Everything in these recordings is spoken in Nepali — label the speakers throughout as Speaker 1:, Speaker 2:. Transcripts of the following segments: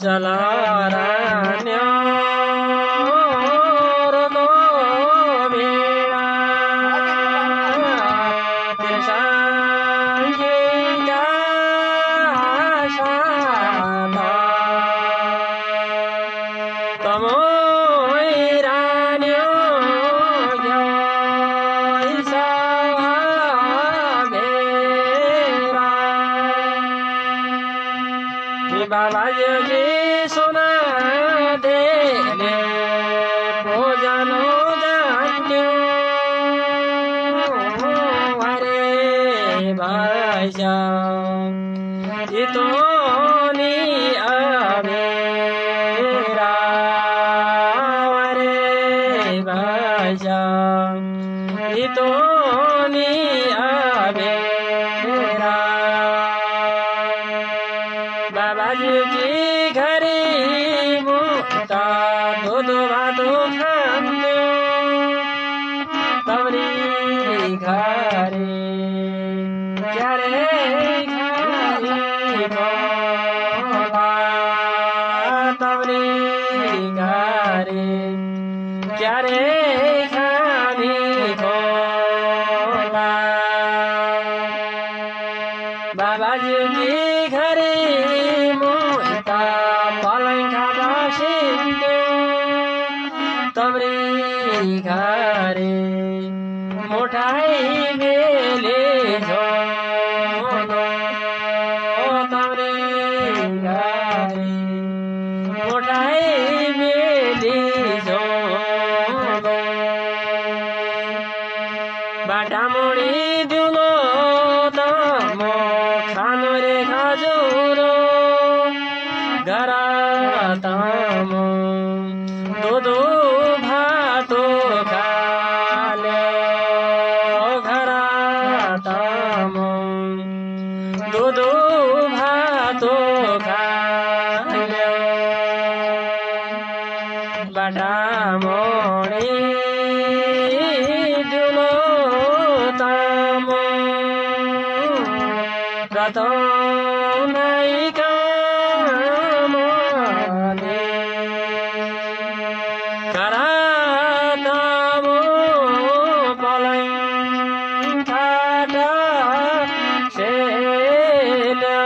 Speaker 1: चलारान्यो रोको बेला तिर्साङ्गीका साता तमोइरान्यो ग्याइसा मेरा बाबाजी सोना देले भोजनो जान्थ्यो अरे भाइजा इतोनी अबेरा अरे भाइजा इतोनी अबेरा बाबाजी की घरी मुक्ता दूध भातो खान्थ्यो तवरी घरे क्यारे घरी खोला तवरी घरे क्यारे घरी खोला बाबाजी की घरे मोटा पलंगा बसिन्थ्यो तवरी घरे मोटाई बेले झोलो तवरी घरे मोटाई बेले झोलो बाटामुडी दिउलो त म खानु रे खजुरो घर तम दूध भातो खाल्यो घर तम दूध भातो खाल्यो बाटामुडी दिउलो तम रतौनाई कामले करातमो पलैठाटा सेल्यो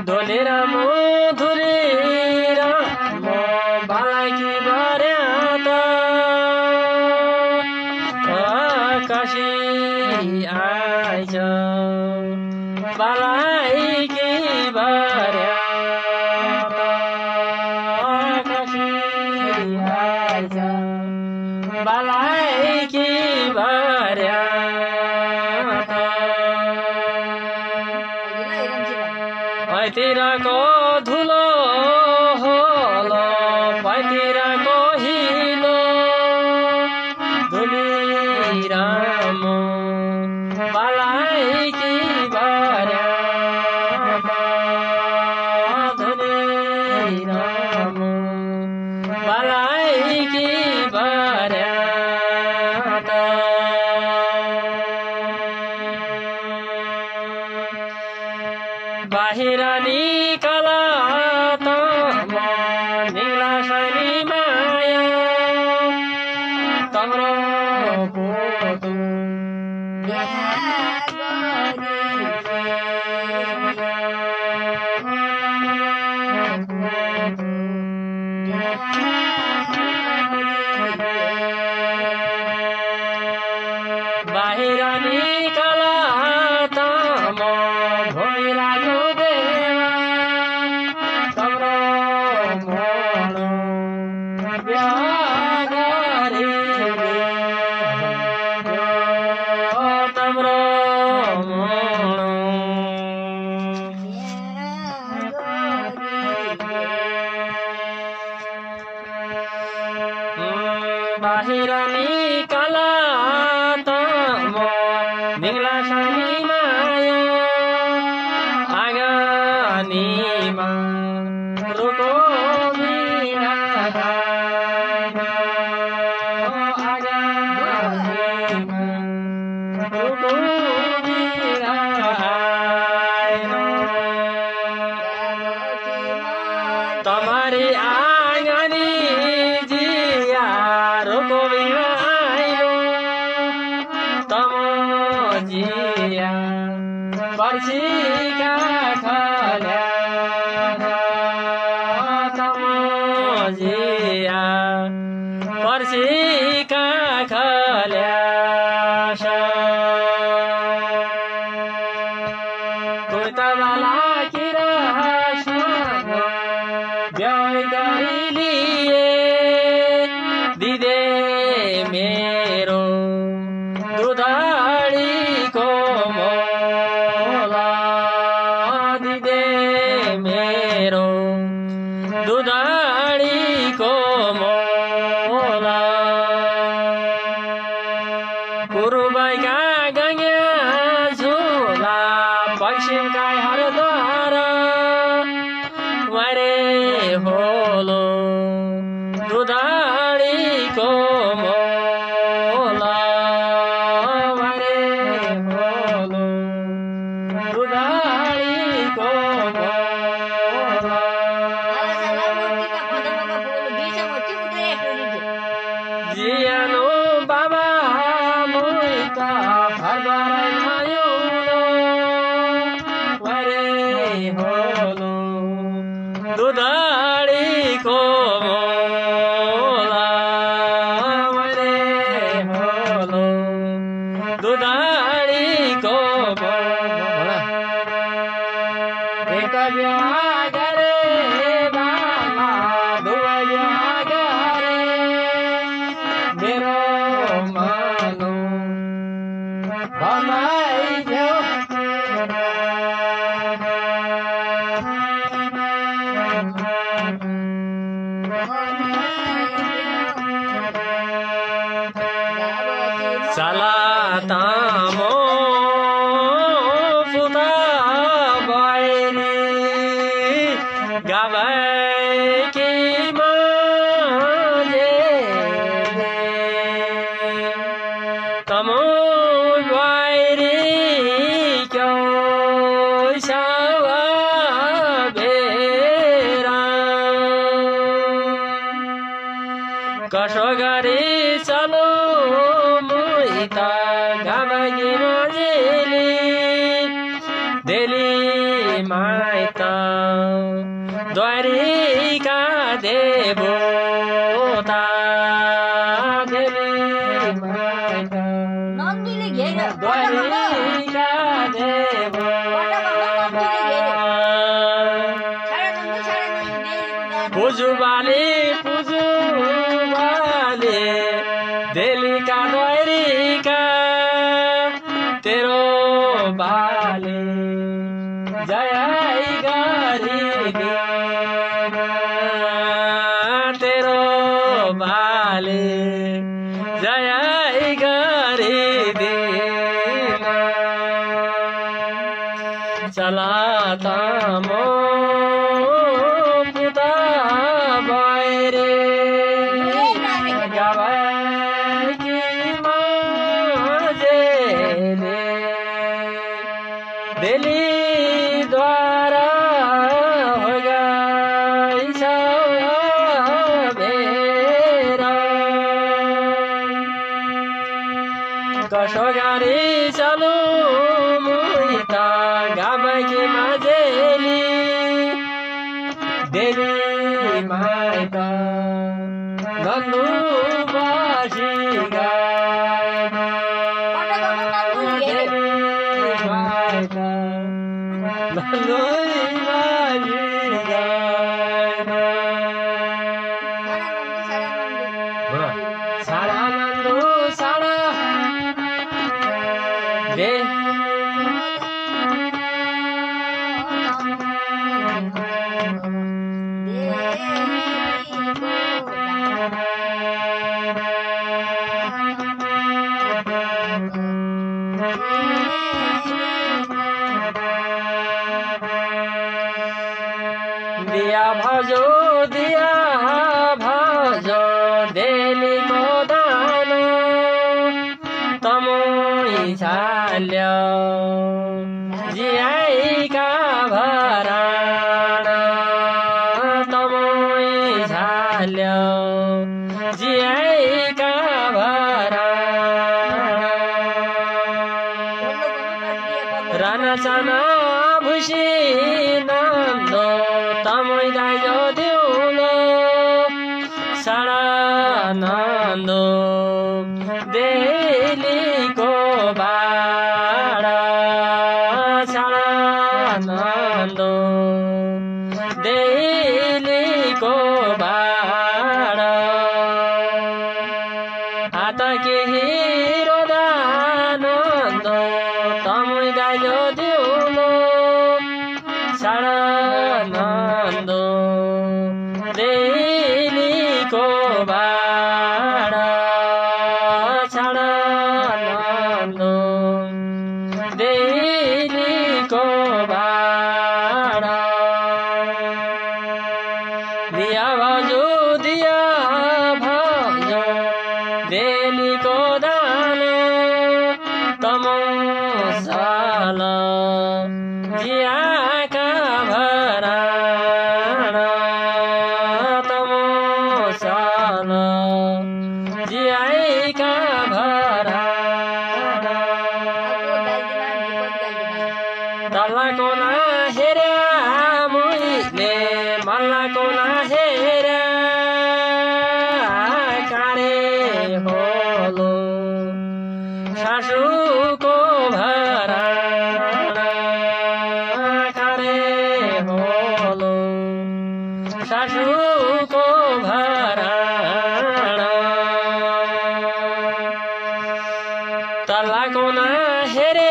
Speaker 1: धोलेर मुधुरेर म बालाकी भर्या त आकाशी आइज बालाकी भर्या त आकाशी आइज बालाकी भर्या त पैतिरको धुलो होलो पैतिरको हिलो धुलिराम बालाकी भर्या त धुलिराम बालाकी भर्या त बाहिर निकल त म निलासनी माया तम्रो पोतो बाहिर निकल त म भोइराको बेला तम्रो मोडो बिहा गरेको तम्रो मोडो बाहिर निकल त म निलासनी माया आँगनीमा रुको बिना आँगनीमा रुको बिना जिया पर्सीका खल्या जिया पर्सीका खल्या कुर्तावाला किरा ब्याह गरी लिए दिदे मेरो दुधाडीको मोला दिदे मेरो दुधाडीको मोला कुरुबाइका गङ्या झोला पश्चिमका हरद्वारा वरे होलो दुधाडीको मोला वरे होलो दुधाडीको मोला जियानो बाबा मुइता हरद्वारा वरे होलो दुधाडीको मोला वरे होलो दुधाडीको मोला एक ब्याह गरे बाबा दुवै ब्याह गरे मेरो मानो बनाइदेऊ Salatamo puta bairi gavai ki maje tamo bairi kyo sawa bera kasogari chalo मुइता गावगी मजेली देली माइता द्वारिका देवता देली माइता द्वारिका देवता पुजुबाले देलिका द्वारिका तेरो बाले जय गरी तेरो बाले जय गरी चलाता मो पुता बारे दिल्ली द्वारा हो गई मेरा कसो गाड़ी चलो मुइता गावगी मजेली दिल्ली माइता नन्नु बासी दिया भजो देली को दानो तमोई झाल्यो जियाइका भराना तमोई झाल्यो जियाइका भराना राना साना भुसी नन्दो तमै दाइजो दिउलो साडा नन्दो देलीको भाडा साडा नन्दो देलीको भाडा आता केही रोदा नन्दो तमै दाइजो दिउलो साडा नन्दो देलीको भाडा साडा नन्दो देलीको भाडा दिया भाउजू देलीको दानो तमसाल जियाका भराना तमसाल जियाका भराना तल्लाको नहेर्या मैले मल्लाको नहेर्या काँडे होलो सासुको भराना काँडे होलो सासुको भराना तल्लाको नहेरे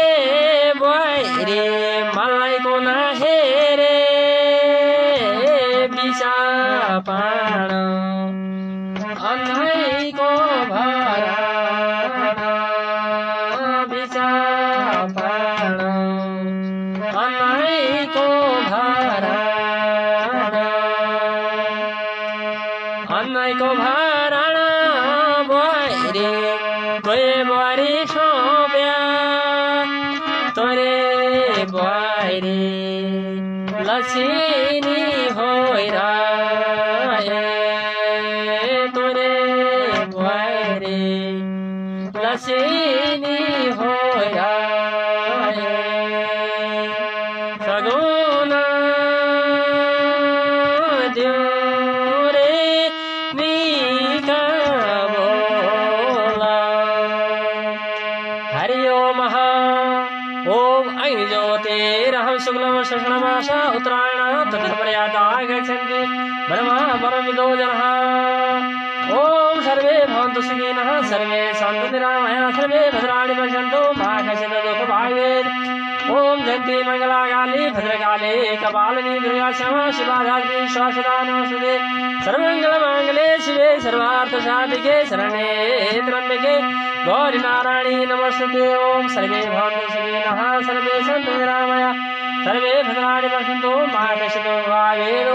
Speaker 1: बुहारी मल्लाइको नहेरे बिसा पाण अन्नाइको भराना बिसा पाण अन्नाइको भराना अन्नाइको भराना बुहारी तोरे बुहारी सोप्या तोरे बुहारी लक्ष्मी होइरा तोरे बुहारी लक्ष्मी होइरा सगुना दियो रे निका बोला हरि ओम ओम अग्नि ज्योतिरहं शुक्लं शशनमासा उत्तरायण तदपर्यादा गच्छन्ति ब्रह्मा परमविदो जनः ओम सर्वे भवन्तु सुखिनः सर्वे सन्तु निरामयाः सर्वे भद्राणि पश्यन्तु मा कश्चित् दुःखभाग्भवेत् ओम जयन्ती मंगलाकाली भद्रकाली कपालिनी दुर्गा क्षमा शिवा धात्री शाश्वता नमस्ते सर्वमंगलमांगल्ये शिवे सर्वार्थसाधिके शरण्ये त्र्यंबके गौरी नारायणी नमस्ते ओम सर्वे भवन्तु सुखिनः सर्वे सन्तु निरामयाः सर्वे भद्राणि पश्यन्तु मा कश्चित् दुःखभाग्भवेत्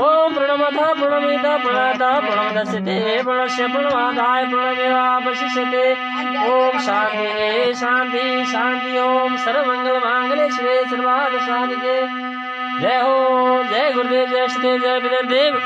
Speaker 1: ओम प्रणमथ प्रणमित प्रणत प्रणमदस्यते प्रणस्य प्रणवादाय प्रणमेवावशिष्यते ओम शांति शांति शांति ओम सर्वमंगलमांगल्ये शिवे सर्वार्थसाधिके जय हो जय गुरुदेव जय श्रीदेव जय विदेव